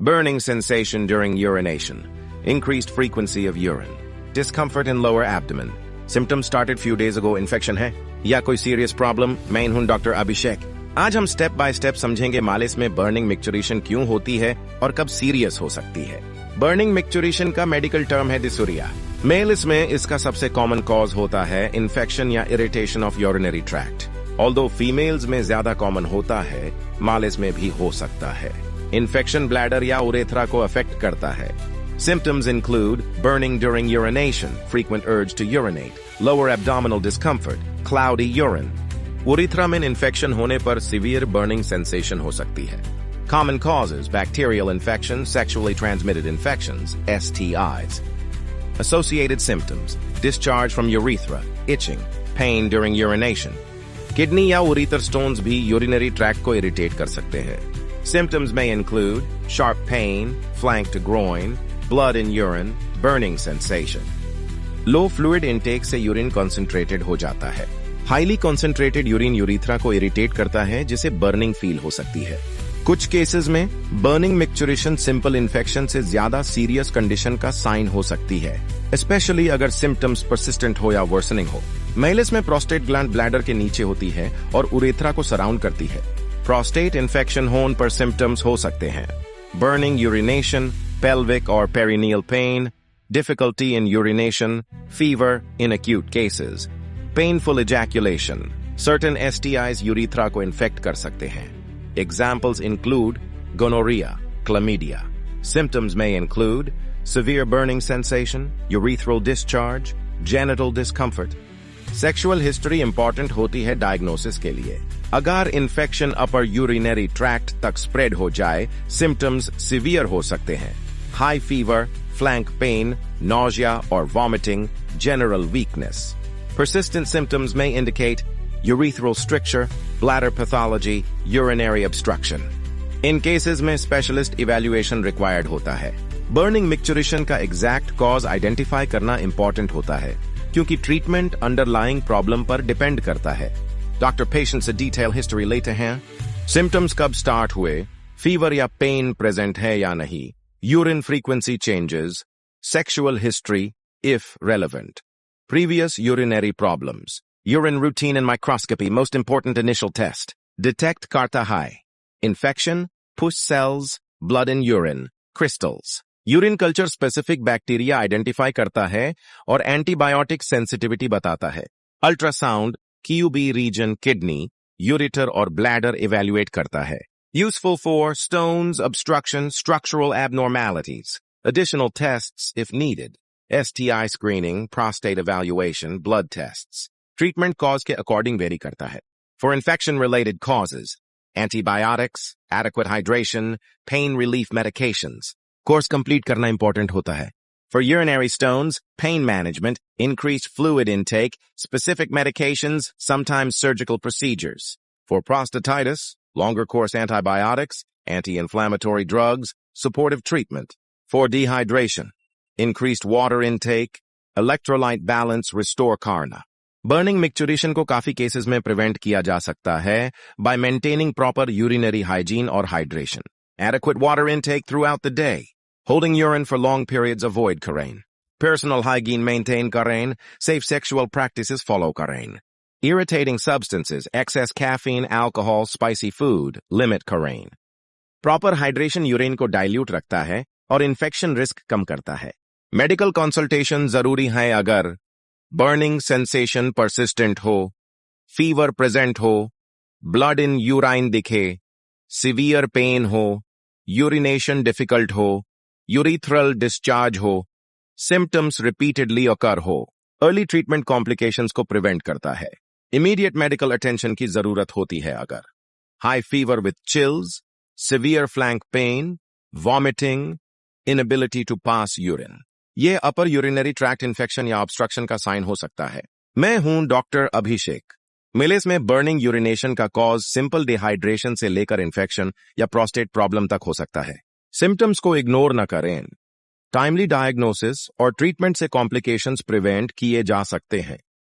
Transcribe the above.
burning sensation during urination, increased frequency of urine, discomfort in lower abdomen. Symptoms started few days ago. Infection है या कोई serious problem? मैं हूं doctor अभिषेक। आज हम स्टेप बाय स्टेप समझेंगे मालिश में बर्निंग मिक्चुरेशन क्यों होती है और कब सीरियस हो सकती है। बर्निंग मिक्चुरेशन का मेडिकल टर्म है डिसूरिया। मेल्स में इसका सबसे कॉमन कॉज होता है इन्फेक्शन या irritation of urinary tract. Although females में ज्यादा कॉमन होता है, मालिश में भी हो सकता है। इन्फेक्शन ब्लैडर या उरेथ्रा को अफेक्ट करता है। Symptoms include burning during urination, frequent urge to urinate, lower abdominal discomfort, cloudy urine. Urethra में infection होने पर severe burning sensation हो सकती है। Common causes: bacterial infections, sexually transmitted infections, STIs. Associated symptoms: discharge from urethra, itching, pain during urination. Kidney या urethral stones भी urinary tract को irritate कर सकते हैं। Symptoms may include sharp pain, flank to groin, blood in urine, burning sensation. Low fluid intake से urine concentrated हो जाता है। Highly concentrated यूरिन यूरिथ्रा को इरिटेट करता है, जिसे बर्निंग फील हो सकती है। कुछ केसेस में बर्निंग मिक्चुरेशन सिंपल इन्फेक्शन से ज्यादा सीरियस कंडीशन का साइन हो सकती है, स्पेशली अगर सिम्टम्स परसिस्टेंट हो या वर्सनिंग हो। मेलिस में प्रोस्टेट ग्लैंड ब्लैडर के नीचे होती है और उरेथ्रा को सराउंड करती है। प्रोस्टेट इन्फेक्शन होने पर सिम्टम्स हो सकते हैं burning urination, pelvic or perineal pain, difficulty in urination, fever in acute cases, painful ejaculation. Certain STIs urethra को infect कर सकते हैं. Examples include gonorrhea, chlamydia. Symptoms may include severe burning sensation, urethral discharge, genital discomfort. Sexual history important होती है diagnosis के लिए। अगर infection अपर urinary tract तक स्प्रेड हो जाए, सिम्टम्स सीवियर हो सकते हैं। High fever, flank pain, nausea or vomiting, general weakness. Persistent symptoms may indicate urethral stricture, bladder pathology, urinary obstruction. In cases में specialist evaluation required होता है। Burning micturition का exact cause identify करना important होता है, क्योंकि treatment underlying problem पर depend करता है। Doctor patient से detail history लेते हैं। Symptoms कब start हुए, fever या pain present है या नहीं, urine frequency changes, sexual history, if relevant, previous urinary problems, urine routine and microscopy, most important initial test, detect karta high, infection, pus cells, blood in urine, crystals, urine culture specific bacteria identify करता है और antibiotic sensitivity बताता है, ultrasound, QB region, kidney, ureter और bladder evaluate करता है. Useful for stones, obstruction, structural abnormalities. Additional tests if needed. STI screening, prostate evaluation, blood tests. Treatment cause के according vary करता है. For infection-related causes, antibiotics, adequate hydration, pain relief medications. Course complete करना important होता है. For urinary stones, pain management, increased fluid intake, specific medications, sometimes surgical procedures. For prostatitis, longer course antibiotics, anti-inflammatory drugs, supportive treatment. For dehydration, increased water intake, electrolyte balance, restore karna. Burning micturition को काफी cases में prevent किया जा सकता है by maintaining proper urinary hygiene or hydration. Adequate water intake throughout the day. Holding urine for long periods, avoid karain. Personal hygiene maintain karain. Safe sexual practices follow karain. Irritating substances, excess caffeine, alcohol, spicy food, limit karain. Proper hydration urine को dilute रखता है और infection risk कम करता है। Medical consultation जरूरी है अगर burning sensation persistent हो, फीवर प्रेजेंट हो, ब्लड इन यूराइन दिखे, सीवियर पेन हो, यूरिनेशन डिफिकल्ट हो, यूरिथ्रल डिस्चार्ज हो, सिम्टम्स रिपीटेडली अकर हो। अर्ली ट्रीटमेंट कॉम्प्लिकेशंस को प्रिवेंट करता है। इमीडिएट मेडिकल अटेंशन की जरूरत होती है अगर high fever with chills, severe flank pain, vomiting, inability to pass urine. ये अपर यूरिनरी ट्रैक्ट इन्फेक्शन या ऑब्स्ट्रक्शन का साइन हो सकता है। मैं हूं डॉक्टर अभिषेक। मेलिस में बर्निंग यूरिनेशन का कॉज सिंपल डिहाइड्रेशन से लेकर इन्फेक्शन या प्रोस्टेट प्रॉब्लम तक हो सकता है। सिम्टम्स को इग्नोर न करें। टाइमली डायग्नोसिस और ट्रीटमेंट से कॉम्प्लिकेशंस प्रिवेंट किए जा सकते हैं।